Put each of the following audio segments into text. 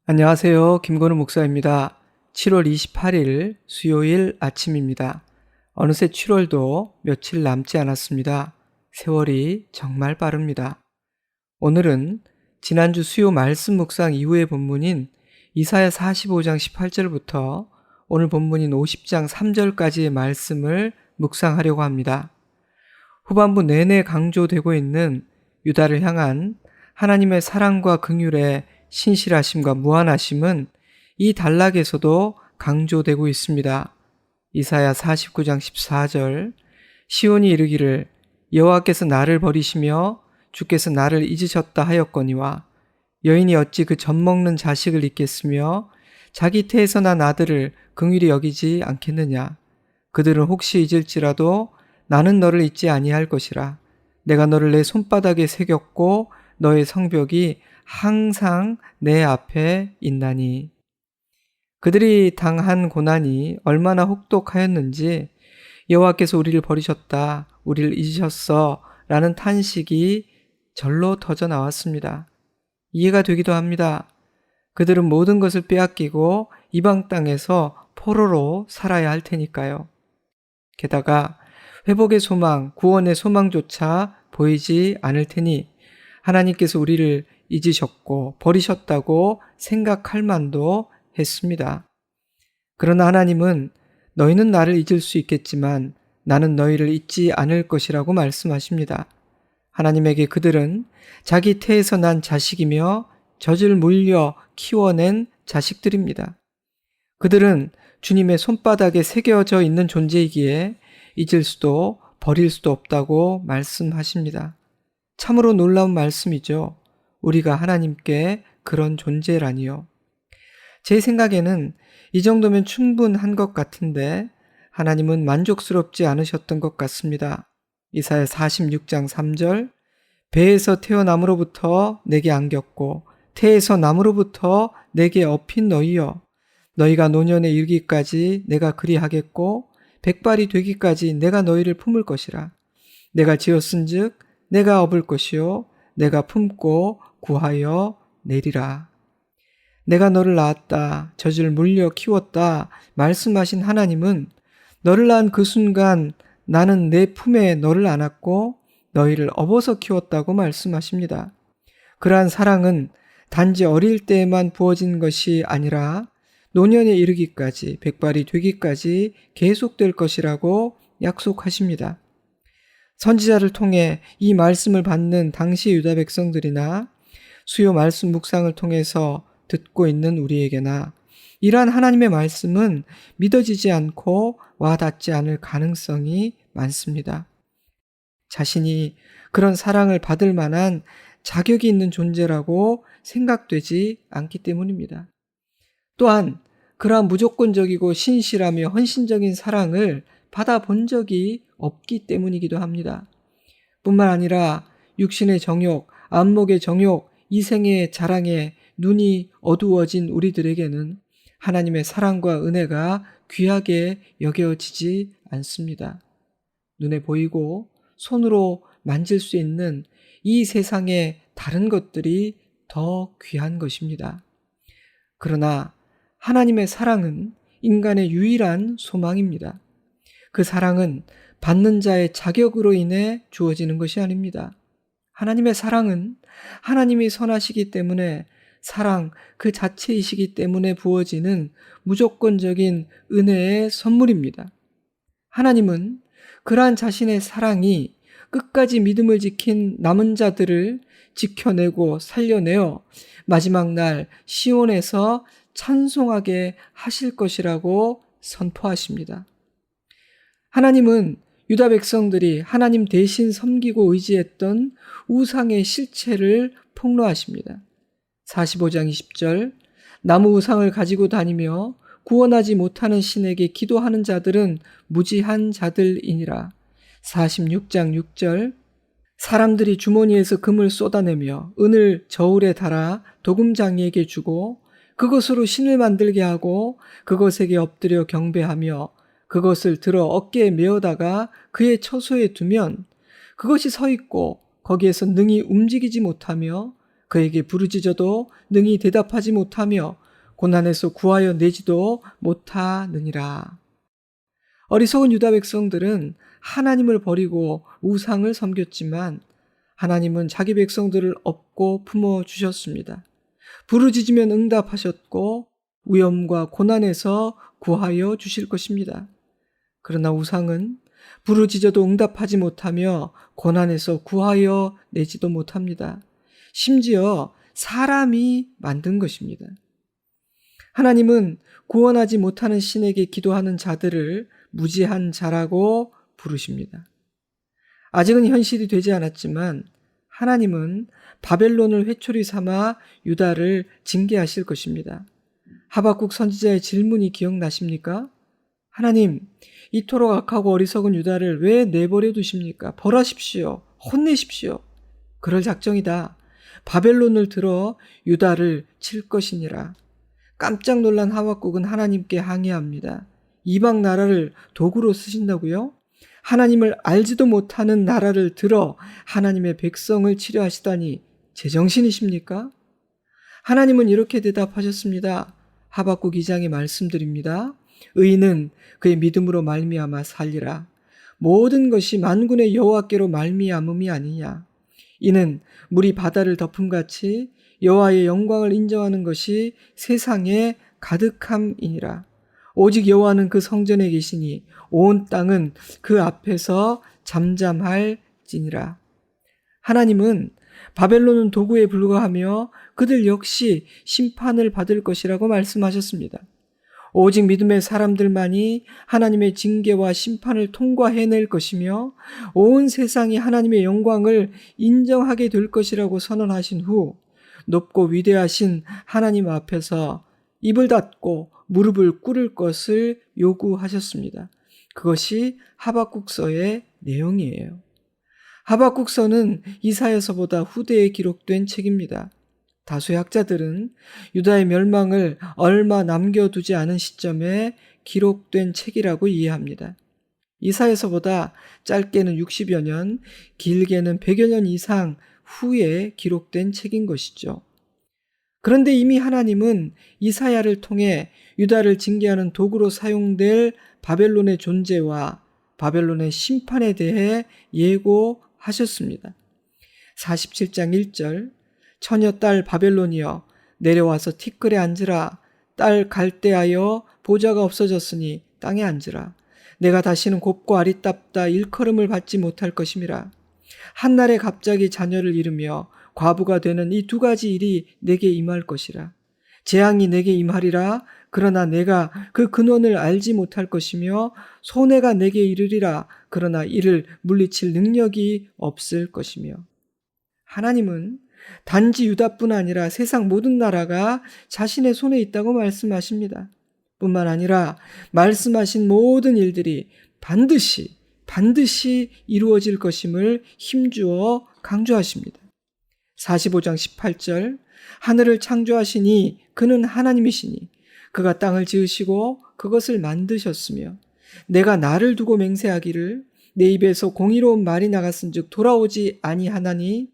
안녕하세요. 김건우 목사입니다. 7월 28일 수요일 아침입니다. 어느새 7월도 며칠 남지 않았습니다. 세월이 정말 빠릅니다. 오늘은 지난주 수요 말씀 묵상 이후의 본문인 이사야 45장 18절부터 오늘 본문인 50장 3절까지의 말씀을 묵상하려고 합니다. 후반부 내내 강조되고 있는 유다를 향한 하나님의 사랑과 긍휼의 신실하심과 무한하심은 이 단락에서도 강조되고 있습니다. 이사야 49장 14절 시온이 이르기를 여호와께서 나를 버리시며 주께서 나를 잊으셨다 하였거니와 여인이 어찌 그 젖먹는 자식을 잊겠으며 자기 태에서 난 아들을 긍휼히 여기지 않겠느냐. 그들은 혹시 잊을지라도 나는 너를 잊지 아니할 것이라. 내가 너를 내 손바닥에 새겼고 너의 성벽이 항상 내 앞에 있나니. 그들이 당한 고난이 얼마나 혹독하였는지 여호와께서 우리를 버리셨다, 우리를 잊으셨어 라는 탄식이 절로 터져 나왔습니다. 이해가 되기도 합니다. 그들은 모든 것을 빼앗기고 이방 땅에서 포로로 살아야 할 테니까요. 게다가 회복의 소망, 구원의 소망조차 보이지 않을 테니 하나님께서 우리를 잊으셨고 버리셨다고 생각할 만도 했습니다. 그러나 하나님은 너희는 나를 잊을 수 있겠지만 나는 너희를 잊지 않을 것이라고 말씀하십니다. 하나님에게 그들은 자기 태에서 난 자식이며 젖을 물려 키워낸 자식들입니다. 그들은 주님의 손바닥에 새겨져 있는 존재이기에 잊을 수도 버릴 수도 없다고 말씀하십니다. 참으로 놀라운 말씀이죠. 우리가 하나님께 그런 존재라니요. 제 생각에는 이 정도면 충분한 것 같은데 하나님은 만족스럽지 않으셨던 것 같습니다. 이사야 46장 3절 배에서 태어남으로부터 내게 안겼고 태에서 남으로부터 내게 업힌 너희여 너희가 노년에 이르기까지 내가 그리하겠고 백발이 되기까지 내가 너희를 품을 것이라. 내가 지었은즉 내가 업을 것이요 내가 품고 구하여 내리라. 내가 너를 낳았다, 젖을 물려 키웠다 말씀하신 하나님은 너를 낳은 그 순간 나는 내 품에 너를 안았고 너희를 업어서 키웠다고 말씀하십니다. 그러한 사랑은 단지 어릴 때에만 부어진 것이 아니라 노년에 이르기까지 백발이 되기까지 계속될 것이라고 약속하십니다. 선지자를 통해 이 말씀을 받는 당시 유다 백성들이나 수요 말씀 묵상을 통해서 듣고 있는 우리에게나 이러한 하나님의 말씀은 믿어지지 않고 와닿지 않을 가능성이 많습니다. 자신이 그런 사랑을 받을 만한 자격이 있는 존재라고 생각되지 않기 때문입니다. 또한 그러한 무조건적이고 신실하며 헌신적인 사랑을 받아본 적이 없기 때문이기도 합니다. 뿐만 아니라 육신의 정욕, 안목의 정욕, 이생의 자랑에 눈이 어두워진 우리들에게는 하나님의 사랑과 은혜가 귀하게 여겨지지 않습니다. 눈에 보이고 손으로 만질 수 있는 이 세상의 다른 것들이 더 귀한 것입니다. 그러나 하나님의 사랑은 인간의 유일한 소망입니다. 그 사랑은 받는 자의 자격으로 인해 주어지는 것이 아닙니다. 하나님의 사랑은 하나님이 선하시기 때문에 사랑 그 자체이시기 때문에 부어지는 무조건적인 은혜의 선물입니다. 하나님은 그러한 자신의 사랑이 끝까지 믿음을 지킨 남은 자들을 지켜내고 살려내어 마지막 날 시온에서 찬송하게 하실 것이라고 선포하십니다. 하나님은 유다 백성들이 하나님 대신 섬기고 의지했던 우상의 실체를 폭로하십니다. 45장 20절 나무 우상을 가지고 다니며 구원하지 못하는 신에게 기도하는 자들은 무지한 자들이니라. 46장 6절 사람들이 주머니에서 금을 쏟아내며 은을 저울에 달아 도금장이에게 주고 그것으로 신을 만들게 하고 그것에게 엎드려 경배하며 그것을 들어 어깨에 메어다가 그의 처소에 두면 그것이 서 있고 거기에서 능히 움직이지 못하며 그에게 부르짖어도 능히 대답하지 못하며 고난에서 구하여 내지도 못하느니라. 어리석은 유다 백성들은 하나님을 버리고 우상을 섬겼지만 하나님은 자기 백성들을 업고 품어주셨습니다. 부르짖으면 응답하셨고 위험과 고난에서 구하여 주실 것입니다. 그러나 우상은 부르짖어도 응답하지 못하며 고난에서 구하여 내지도 못합니다. 심지어 사람이 만든 것입니다. 하나님은 구원하지 못하는 신에게 기도하는 자들을 무지한 자라고 부르십니다. 아직은 현실이 되지 않았지만 하나님은 바벨론을 회초리 삼아 유다를 징계하실 것입니다. 하박국 선지자의 질문이 기억나십니까? 하나님, 이토록 악하고 어리석은 유다를 왜 내버려 두십니까? 벌하십시오. 혼내십시오. 그럴 작정이다. 바벨론을 들어 유다를 칠 것이니라. 깜짝 놀란 하박국은 하나님께 항의합니다. 이방 나라를 도구로 쓰신다고요? 하나님을 알지도 못하는 나라를 들어 하나님의 백성을 치려 하시다니 제정신이십니까? 하나님은 이렇게 대답하셨습니다. 하박국 2장의 말씀드립니다. 의인은 그의 믿음으로 말미암아 살리라. 모든 것이 만군의 여호와께로 말미암음이 아니냐. 이는 물이 바다를 덮음같이 여호와의 영광을 인정하는 것이 세상에 가득함이니라. 오직 여호와는 그 성전에 계시니 온 땅은 그 앞에서 잠잠할지니라. 하나님은 바벨론은 도구에 불과하며 그들 역시 심판을 받을 것이라고 말씀하셨습니다. 오직 믿음의 사람들만이 하나님의 징계와 심판을 통과해낼 것이며 온 세상이 하나님의 영광을 인정하게 될 것이라고 선언하신 후 높고 위대하신 하나님 앞에서 입을 닫고 무릎을 꿇을 것을 요구하셨습니다. 그것이 하박국서의 내용이에요. 하박국서는 이사야서보다 후대에 기록된 책입니다. 다수의 학자들은 유다의 멸망을 얼마 남겨두지 않은 시점에 기록된 책이라고 이해합니다. 이사야서보다 짧게는 60여 년, 길게는 100여 년 이상 후에 기록된 책인 것이죠. 그런데 이미 하나님은 이사야를 통해 유다를 징계하는 도구로 사용될 바벨론의 존재와 바벨론의 심판에 대해 예고하셨습니다. 47장 1절 처녀 딸 바벨론이여 내려와서 티끌에 앉으라. 딸 갈대하여 보좌가 없어졌으니 땅에 앉으라. 내가 다시는 곱고 아리따다 일컬음을 받지 못할 것임이라. 한날에 갑자기 자녀를 잃으며 과부가 되는 이 두 가지 일이 내게 임할 것이라. 재앙이 내게 임하리라. 그러나 내가 그 근원을 알지 못할 것이며 손해가 내게 이르리라. 그러나 이를 물리칠 능력이 없을 것이며. 하나님은 단지 유다뿐 아니라 세상 모든 나라가 자신의 손에 있다고 말씀하십니다. 뿐만 아니라 말씀하신 모든 일들이 반드시 이루어질 것임을 힘주어 강조하십니다. 45장 18절 하늘을 창조하시니 그는 하나님이시니 그가 땅을 지으시고 그것을 만드셨으며 내가 나를 두고 맹세하기를 내 입에서 공의로운 말이 나갔은즉 돌아오지 아니하나니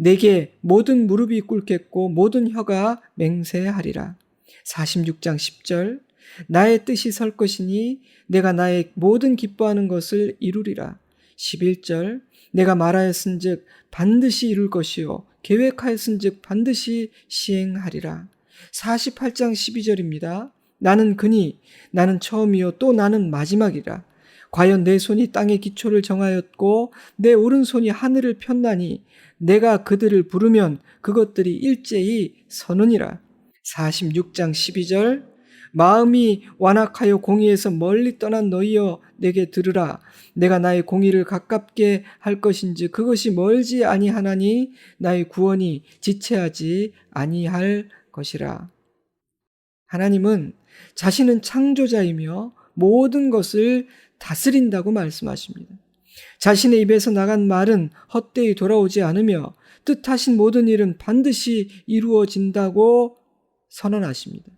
내게 모든 무릎이 꿇겠고 모든 혀가 맹세하리라. 46장 10절 나의 뜻이 설 것이니 내가 나의 모든 기뻐하는 것을 이루리라. 11절 내가 말하였은즉 반드시 이룰 것이요 계획하였은즉 반드시 시행하리라. 48장 12절입니다. 나는 그니 나는 처음이요 또 나는 마지막이라. 과연 내 손이 땅의 기초를 정하였고 내 오른손이 하늘을 폈나니 내가 그들을 부르면 그것들이 일제히 서느니라. 46장 12절 마음이 완악하여 공의에서 멀리 떠난 너희여 내게 들으라. 내가 나의 공의를 가깝게 할 것인지 그것이 멀지 아니하나니 나의 구원이 지체하지 아니할 것이라. 하나님은 자신은 창조자이며 모든 것을 다스린다고 말씀하십니다. 자신의 입에서 나간 말은 헛되이 돌아오지 않으며 뜻하신 모든 일은 반드시 이루어진다고 선언하십니다.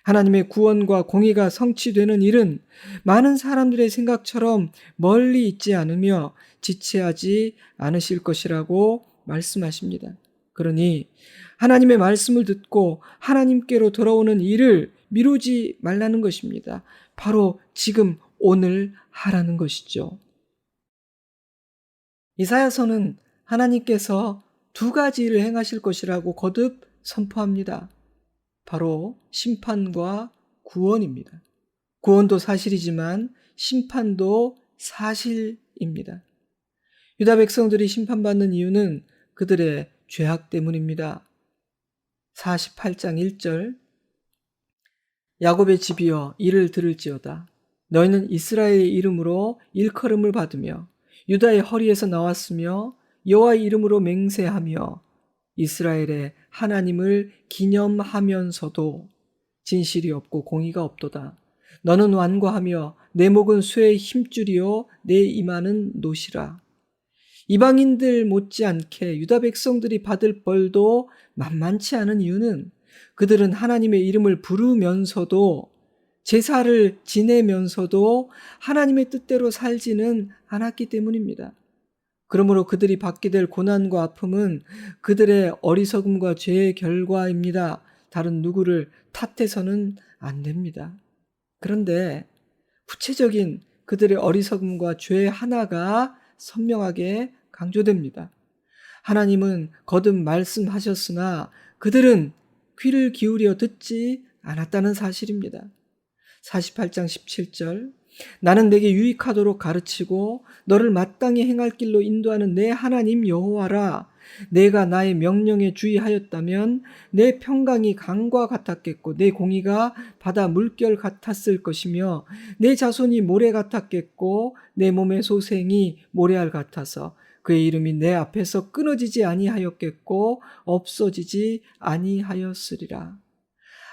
하나님의 구원과 공의가 성취되는 일은 많은 사람들의 생각처럼 멀리 있지 않으며 지체하지 않으실 것이라고 말씀하십니다. 그러니 하나님의 말씀을 듣고 하나님께로 돌아오는 일을 미루지 말라는 것입니다. 바로 지금 오늘 하라는 것이죠. 이사야서는 하나님께서 두 가지 일을 행하실 것이라고 거듭 선포합니다. 바로 심판과 구원입니다. 구원도 사실이지만 심판도 사실입니다. 유다 백성들이 심판받는 이유는 그들의 죄악 때문입니다. 48장 1절 야곱의 집이여 이를 들을지어다. 너희는 이스라엘의 이름으로 일컬음을 받으며 유다의 허리에서 나왔으며 여호와의 이름으로 맹세하며 이스라엘의 하나님을 기념하면서도 진실이 없고 공의가 없도다. 너는 완고하며 내 목은 쇠의 힘줄이요 내 이마는 노시라. 이방인들 못지않게 유다 백성들이 받을 벌도 만만치 않은 이유는 그들은 하나님의 이름을 부르면서도 제사를 지내면서도 하나님의 뜻대로 살지는 않았기 때문입니다. 그러므로 그들이 받게 될 고난과 아픔은 그들의 어리석음과 죄의 결과입니다. 다른 누구를 탓해서는 안 됩니다. 그런데 구체적인 그들의 어리석음과 죄 하나가 선명하게 강조됩니다. 하나님은 거듭 말씀하셨으나 그들은 귀를 기울여 듣지 않았다는 사실입니다. 48장 17절 나는 내게 유익하도록 가르치고 너를 마땅히 행할 길로 인도하는 내 하나님 여호와라. 내가 나의 명령에 주의하였다면 내 평강이 강과 같았겠고 내 공의가 바다 물결 같았을 것이며 내 자손이 모래 같았겠고 내 몸의 소생이 모래알 같아서 그의 이름이 내 앞에서 끊어지지 아니하였겠고 없어지지 아니하였으리라.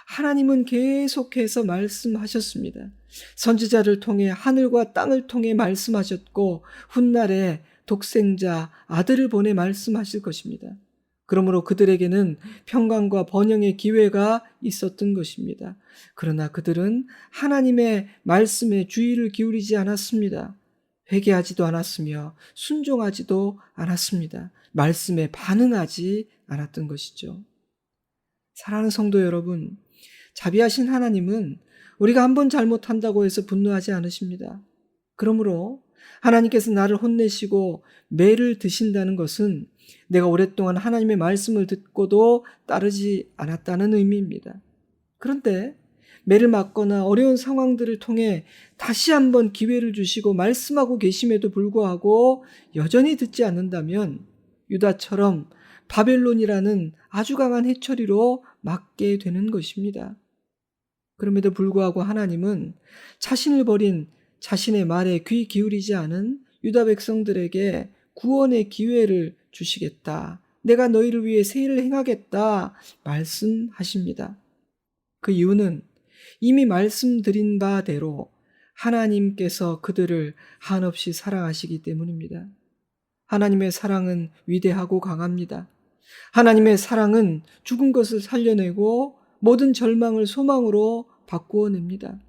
하나님은 계속해서 말씀하셨습니다. 선지자를 통해 하늘과 땅을 통해 말씀하셨고 훗날에 독생자 아들을 보내 말씀하실 것입니다. 그러므로 그들에게는 평강과 번영의 기회가 있었던 것입니다. 그러나 그들은 하나님의 말씀에 주의를 기울이지 않았습니다. 회개하지도 않았으며 순종하지도 않았습니다. 말씀에 반응하지 않았던 것이죠. 사랑하는 성도 여러분, 자비하신 하나님은 우리가 한번 잘못한다고 해서 분노하지 않으십니다. 그러므로 하나님께서 나를 혼내시고 매를 드신다는 것은 내가 오랫동안 하나님의 말씀을 듣고도 따르지 않았다는 의미입니다. 그런데 매를 맞거나 어려운 상황들을 통해 다시 한번 기회를 주시고 말씀하고 계심에도 불구하고 여전히 듣지 않는다면 유다처럼 바벨론이라는 아주 강한 해처리로 맞게 되는 것입니다. 그럼에도 불구하고 하나님은 자신을 버린 자신의 말에 귀 기울이지 않은 유다 백성들에게 구원의 기회를 주시겠다. 내가 너희를 위해 새 일을 행하겠다 말씀하십니다. 그 이유는 이미 말씀드린 바대로 하나님께서 그들을 한없이 사랑하시기 때문입니다. 하나님의 사랑은 위대하고 강합니다. 하나님의 사랑은 죽은 것을 살려내고 모든 절망을 소망으로 바꾸어냅니다.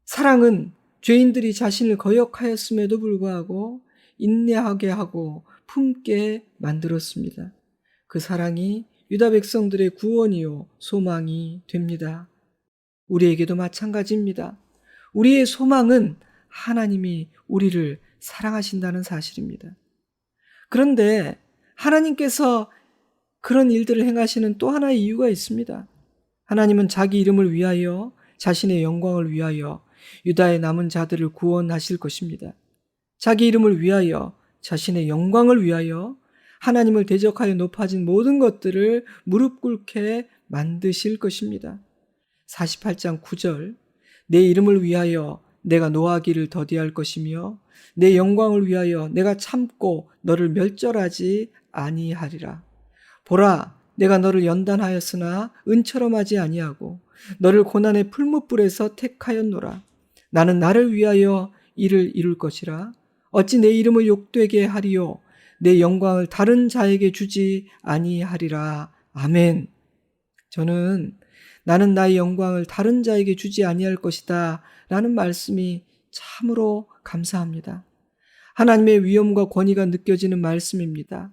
사랑은 죄인들이 자신을 거역하였음에도 불구하고 인내하게 하고 품게 만들었습니다. 그 사랑이 유다 백성들의 구원이요 소망이 됩니다. 우리에게도 마찬가지입니다. 우리의 소망은 하나님이 우리를 사랑하신다는 사실입니다. 그런데 하나님께서 그런 일들을 행하시는 또 하나의 이유가 있습니다. 하나님은 자기 이름을 위하여 자신의 영광을 위하여 유다의 남은 자들을 구원하실 것입니다. 자기 이름을 위하여 자신의 영광을 위하여 하나님을 대적하여 높아진 모든 것들을 무릎 꿇게 만드실 것입니다. 48장 9절 내 이름을 위하여 내가 노하기를 더디할 것이며 내 영광을 위하여 내가 참고 너를 멸절하지 아니하리라. 보라, 내가 너를 연단하였으나 은처럼 하지 아니하고 너를 고난의 풀무불에서 택하였노라. 나는 나를 위하여 이를 이룰 것이라. 어찌 내 이름을 욕되게 하리요 내 영광을 다른 자에게 주지 아니하리라. 아멘. 저는 나는 나의 영광을 다른 자에게 주지 아니할 것이다 라는 말씀이 참으로 감사합니다. 하나님의 위엄과 권위가 느껴지는 말씀입니다.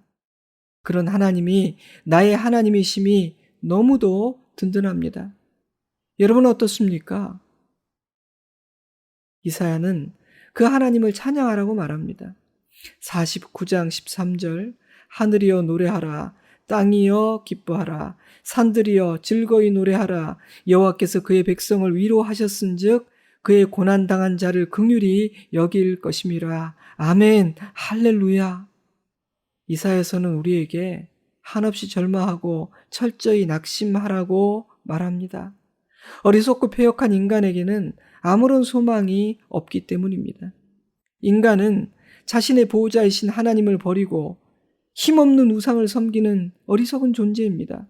그런 하나님이 나의 하나님이심이 너무도 든든합니다. 여러분 어떻습니까? 이사야는 그 하나님을 찬양하라고 말합니다. 49장 13절 하늘이여 노래하라 땅이여 기뻐하라 산들이여 즐거이 노래하라 여호와께서 그의 백성을 위로하셨은즉 그의 고난당한 자를 긍휼히 여길 것임이라. 아멘 할렐루야. 이사야서는 우리에게 한없이 절망하고 철저히 낙심하라고 말합니다. 어리석고 패역한 인간에게는 아무런 소망이 없기 때문입니다. 인간은 자신의 보호자이신 하나님을 버리고 힘없는 우상을 섬기는 어리석은 존재입니다.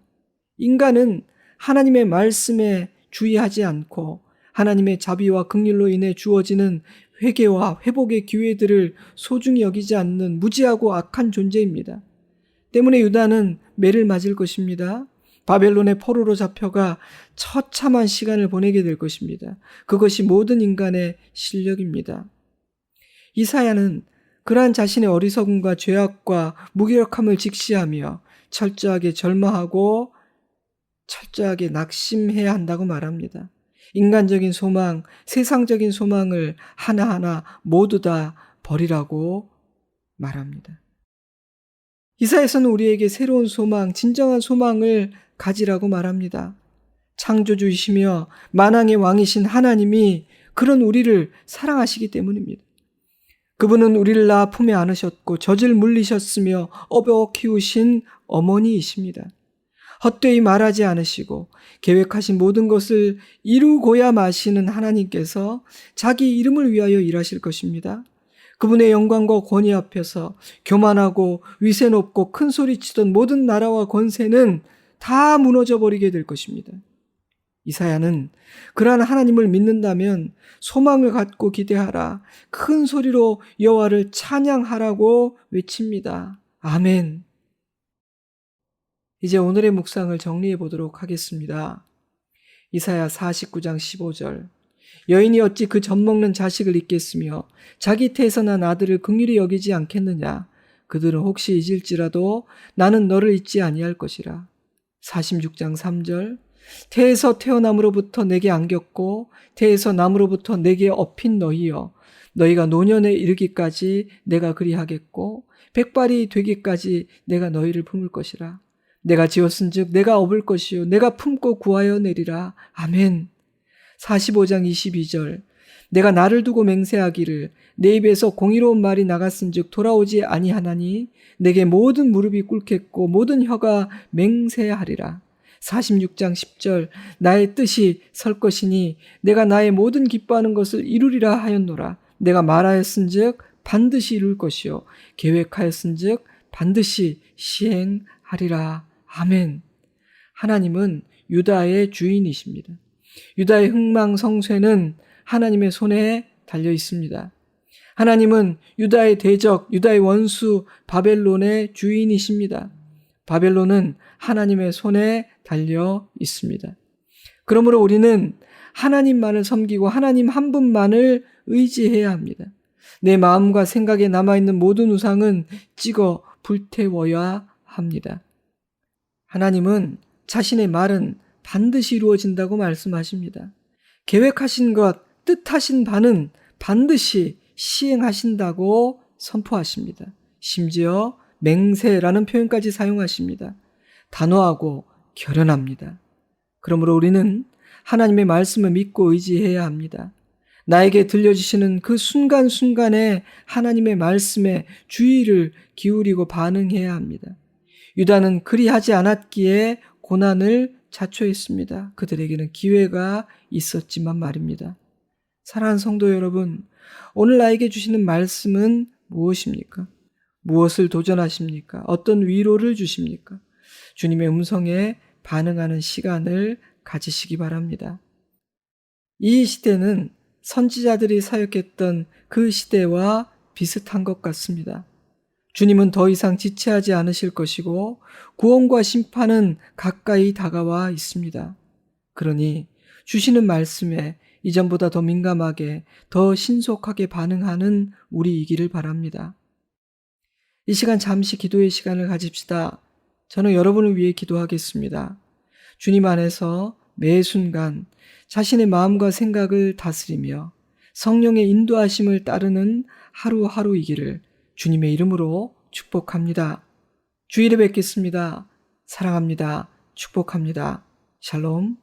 인간은 하나님의 말씀에 주의하지 않고 하나님의 자비와 긍휼로 인해 주어지는 회개와 회복의 기회들을 소중히 여기지 않는 무지하고 악한 존재입니다. 때문에 유다는 매를 맞을 것입니다. 바벨론의 포로로 잡혀가 처참한 시간을 보내게 될 것입니다. 그것이 모든 인간의 실력입니다. 이사야는 그러한 자신의 어리석음과 죄악과 무기력함을 직시하며 철저하게 절망하고 철저하게 낙심해야 한다고 말합니다. 인간적인 소망, 세상적인 소망을 하나하나 모두 다 버리라고 말합니다. 이사야서는 우리에게 새로운 소망, 진정한 소망을 가지라고 말합니다. 창조주이시며 만왕의 왕이신 하나님이 그런 우리를 사랑하시기 때문입니다. 그분은 우리를 낳아 품에 안으셨고 젖을 물리셨으며 업어 키우신 어머니이십니다. 헛되이 말하지 않으시고 계획하신 모든 것을 이루고야 마시는 하나님께서 자기 이름을 위하여 일하실 것입니다. 그분의 영광과 권위 앞에서 교만하고 위세 높고 큰 소리치던 모든 나라와 권세는 다 무너져 버리게 될 것입니다. 이사야는 그러한 하나님을 믿는다면 소망을 갖고 기대하라. 큰 소리로 여호와를 찬양하라고 외칩니다. 아멘. 이제 오늘의 묵상을 정리해 보도록 하겠습니다. 이사야 49장 15절 여인이 어찌 그 젖먹는 자식을 잊겠으며 자기 태에서 난 아들을 긍휼히 여기지 않겠느냐. 그들은 혹시 잊을지라도 나는 너를 잊지 아니할 것이라. 46장 3절 태에서 태어남으로부터 내게 안겼고 태에서 남으로부터 내게 업힌 너희여 너희가 노년에 이르기까지 내가 그리하겠고 백발이 되기까지 내가 너희를 품을 것이라. 내가 지었은즉 내가 업을 것이요 내가 품고 구하여 내리라. 아멘. 45장 22절 내가 나를 두고 맹세하기를 내 입에서 공의로운 말이 나갔은즉 돌아오지 아니하나니 내게 모든 무릎이 꿇겠고 모든 혀가 맹세하리라. 46장 10절 나의 뜻이 설 것이니 내가 나의 모든 기뻐하는 것을 이루리라 하였노라. 내가 말하였은즉 반드시 이룰 것이요 계획하였은즉 반드시 시행하리라. 아멘. 하나님은 유다의 주인이십니다. 유다의 흥망성쇠는 하나님의 손에 달려 있습니다. 하나님은 유다의 대적, 유다의 원수 바벨론의 주인이십니다. 바벨론은 하나님의 손에 달려 있습니다. 그러므로 우리는 하나님만을 섬기고 하나님 한 분만을 의지해야 합니다. 내 마음과 생각에 남아있는 모든 우상은 찍어 불태워야 합니다. 하나님은 자신의 말은 반드시 이루어진다고 말씀하십니다. 계획하신 것, 뜻하신 바는 반드시 시행하신다고 선포하십니다. 심지어 맹세라는 표현까지 사용하십니다. 단호하고 결연합니다. 그러므로 우리는 하나님의 말씀을 믿고 의지해야 합니다. 나에게 들려주시는 그 순간순간에 하나님의 말씀에 주의를 기울이고 반응해야 합니다. 유다는 그리하지 않았기에 고난을 자초했습니다. 그들에게는 기회가 있었지만 말입니다. 사랑하는 성도 여러분, 오늘 나에게 주시는 말씀은 무엇입니까? 무엇을 도전하십니까? 어떤 위로를 주십니까? 주님의 음성에 반응하는 시간을 가지시기 바랍니다. 이 시대는 선지자들이 사역했던 그 시대와 비슷한 것 같습니다. 주님은 더 이상 지체하지 않으실 것이고 구원과 심판은 가까이 다가와 있습니다. 그러니 주시는 말씀에 이전보다 더 민감하게, 더 신속하게 반응하는 우리이기를 바랍니다. 이 시간 잠시 기도의 시간을 가집시다. 저는 여러분을 위해 기도하겠습니다. 주님 안에서 매 순간 자신의 마음과 생각을 다스리며 성령의 인도하심을 따르는 하루하루이기를 주님의 이름으로 축복합니다. 주일에 뵙겠습니다. 사랑합니다. 축복합니다. 샬롬.